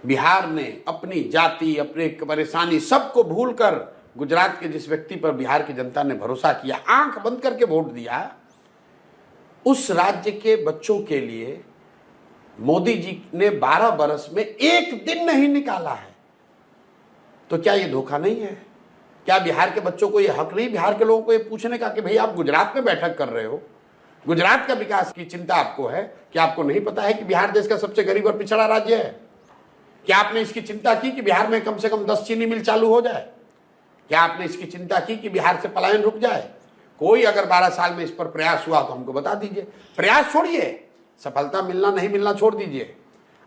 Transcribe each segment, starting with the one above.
बिहार ने अपनी जाति, अपने परेशानी सबको भूलकर गुजरात के जिस व्यक्ति पर बिहार की जनता ने भरोसा किया, आंख बंद करके वोट दिया, उस राज्य के बच्चों के लिए मोदी जी ने 12 बरस में एक दिन नहीं निकाला है। तो क्या ये धोखा नहीं है? क्या बिहार के बच्चों को ये हक नहीं, बिहार के लोगों को ये पूछने का कि भाई आप गुजरात में बैठक कर रहे हो, गुजरात का विकास की चिंता आपको है, क्या आपको नहीं पता है कि बिहार देश का सबसे गरीब और पिछड़ा राज्य है? क्या आपने इसकी चिंता की कि बिहार में कम से कम 10 चीनी मिल चालू हो जाए? क्या आपने इसकी चिंता की कि बिहार से पलायन रुक जाए? कोई अगर 12 साल में इस पर प्रयास हुआ तो हमको बता दीजिए। प्रयास छोड़िए, सफलता मिलना नहीं मिलना छोड़ दीजिए।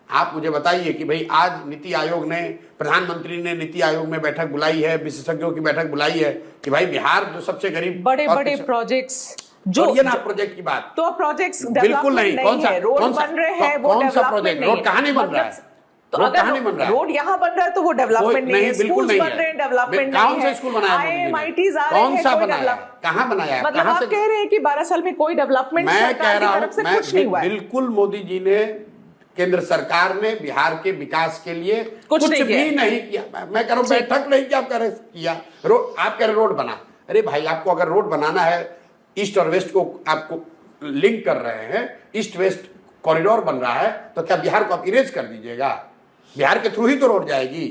आप मुझे बताइए कि भाई आज नीति आयोग ने, प्रधानमंत्री ने नीति आयोग में बैठक बुलाई है, विशेषज्ञों की बैठक बुलाई है कि भाई बिहार जो सबसे गरीब, बड़े बड़े प्रोजेक्ट्स जो ये ना प्रोजेक्ट की बात, तो प्रोजेक्ट्स बिल्कुल नहीं। कौन सा रोड बन रहे हैं, वो कौन सा प्रोजेक्ट? रोड कहाँ नहीं बन रहा है? तो अगर रोड यहाँ बन रहा है तो वो डेवलपमेंट नहीं है, बिल्कुल नहीं बन रहे हैं, डेवलपमेंट नहीं है। कौन सा स्कूल बनाया मोदी जी ने? कौन सा बनाया? कहाँ बनाया है? मतलब आप कह रहे हैं कि 12 साल में कोई डेवलपमेंट मैं कह रहा हूँ, कुछ नहीं हुआ है। बिल्कुल मोदी जी ने, केंद्र सरकार ने बिहार के विकास के लिए कुछ भी नहीं किया। मैं कह रहा हूँ बैठक नहीं किया, आप कह रहे किया। आप कह रहे रोड बना। अरे भाई, आपको अगर रोड बनाना है, ईस्ट और वेस्ट को आपको लिंक कर रहे हैं, ईस्ट वेस्ट कॉरिडोर बन रहा है, तो क्या बिहार को आप इरेज कर दीजिएगा? बिहार के थ्रू ही तो रोड जाएगी।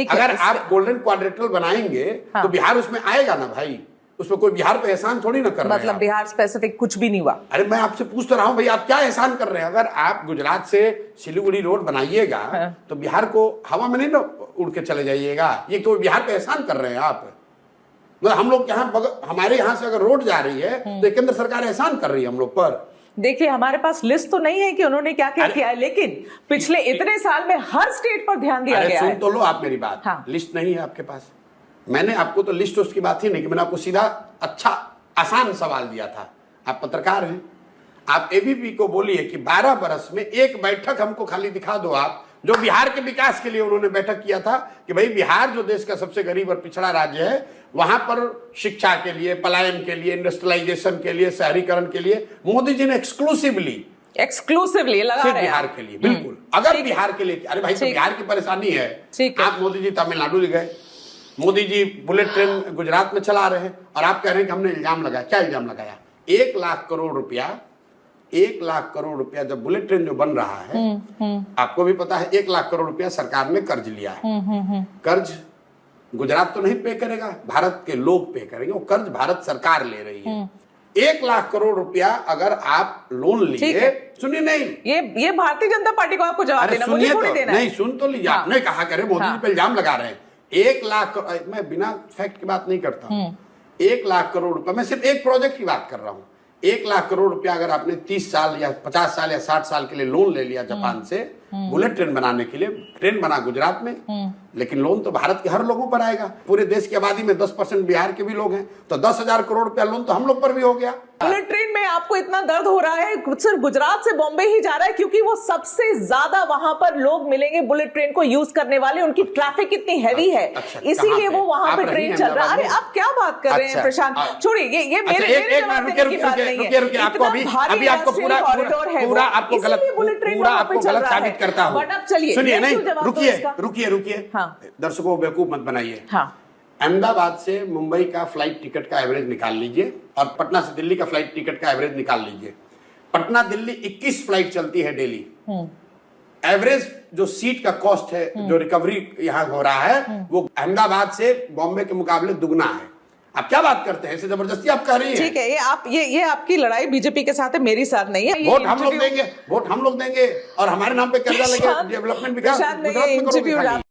अगर आप गोल्डन क्वाड्रेंटल बनाएंगे तो बिहार उसमें आएगा ना भाई, उसमें कोई बिहार पे एहसान थोड़ी ना कर रहे हैं। मतलब बिहार स्पेसिफिक कुछ भी नहीं हुआ। अरे मैं आपसे पूछ तो रहा हूं भाई, आप क्या एहसान कर रहे हैं? अगर आप गुजरात से सिलीगुड़ी रोड बनाइएगा तो बिहार को हवा में नहीं ना उड़ के चले जाइएगा। ये तो बिहार पे एहसान कर रहे हैं आप। मतलब हम लोग यहाँ, हमारे यहाँ से अगर रोड जा रही है तो केंद्र सरकार एहसान कर रही है हम लोग पर। देखिए, हमारे पास लिस्ट तो नहीं है कि उन्होंने क्या क्या किया है, लेकिन पिछले इतने साल में हर स्टेट पर ध्यान दिया गया है। सुन तो लो आप मेरी बात। हाँ। लिस्ट नहीं है आपके पास। मैंने आपको तो लिस्ट उसकी बात ही नहीं कि मैंने आपको सीधा अच्छा आसान सवाल दिया था। आप पत्रकार हैं, आप एबीपी को बोलिए कि 12 बरस में एक बैठक हमको खाली दिखा दो आप, जो बिहार के विकास के लिए उन्होंने बैठक किया था कि भाई बिहार जो देश का सबसे गरीब और पिछड़ा राज्य है, वहां पर शिक्षा के लिए, पलायन के लिए, इंडस्ट्रियलाइजेशन के लिए, शहरीकरण के लिए मोदी जी ने एक्सक्लूसिवली लगा रहे हैं बिहार के लिए। बिल्कुल, अगर बिहार के लिए, अरे भाई तो बिहार की परेशानी है। आप मोदी जी तमिलनाडु गए, मोदी जी बुलेट ट्रेन गुजरात में चला रहे हैं और आप कह रहे हैं कि हमने इल्जाम लगाया। क्या इल्जाम लगाया? 1 लाख करोड़ रुपया, 1 लाख करोड़ रुपया जब बुलेट ट्रेन जो बन रहा है, आपको भी पता है 1 लाख करोड़ रुपया सरकार ने कर्ज लिया है। कर्ज गुजरात तो नहीं पे करेगा, भारत के लोग पे करेंगे। वो कर्ज भारत सरकार ले रही है। 1 लाख करोड़ रुपया अगर आप लोन लिए, सुनिए, नहीं ये भारतीय जनता पार्टी को आपको जवाब देना, मुझे थोड़ी देना है। नहीं, सुन तो लीजिए। आपने कहा करे मोदी जी पे इल्जाम लगा रहे हैं। 1 लाख, मैं बिना फैक्ट की बात नहीं करता हूँ। 1 लाख करोड़ रुपया, मैं सिर्फ एक प्रोजेक्ट की बात कर रहा हूँ। 1 लाख करोड़ रुपया अगर आपने 30 साल या 50 साल या 60 साल के लिए लोन ले लिया जापान से बुलेट ट्रेन बनाने के लिए, ट्रेन बना गुजरात में, लेकिन लोन तो भारत के हर लोगों पर आएगा। पूरे देश की आबादी में 10% बिहार के भी लोग हैं, तो 10,000 करोड़ रुपया लोन तो हम लोग पर भी हो गया। बुलेट ट्रेन में आपको इतना दर्द हो रहा है, सिर्फ गुजरात से बॉम्बे ही जा रहा है क्योंकि वो सबसे ज्यादा वहां पर लोग मिलेंगे बुलेट ट्रेन को यूज करने वाले, उनकी ट्रैफिक इतनी हैवी है, इसीलिए वो वहां पर ट्रेन चल रहा है। अरे आप क्या बात कर रहे हैं प्रशांत? छोड़िए, ये मेरे जवाब देने की बात नहीं है। अभी आपको पूरा आपको गलत साबित करता हूं। चलिए, सुनिए, नहीं, रुकिए। दर्शकों को बेवकूफ मत बनाइए। अहमदाबाद से मुंबई का फ्लाइट टिकट का एवरेज निकाल लीजिए और पटना से दिल्ली का फ्लाइट टिकट का एवरेज निकाल लीजिए। पटना दिल्ली 21 फ्लाइट चलती है डेली। एवरेज जो सीट का कॉस्ट है, जो रिकवरी यहाँ हो रहा है, वो अहमदाबाद से बॉम्बे के मुकाबले दुगना है। आप क्या बात करते हैं? ऐसे जबरदस्ती आप कह रही हैं। ठीक है, ये आपकी लड़ाई बीजेपी के साथ है, मेरे साथ नहीं है। वोट हम लोग देंगे और हमारे नाम पे कर्जा लेके डेवलपमेंट विकास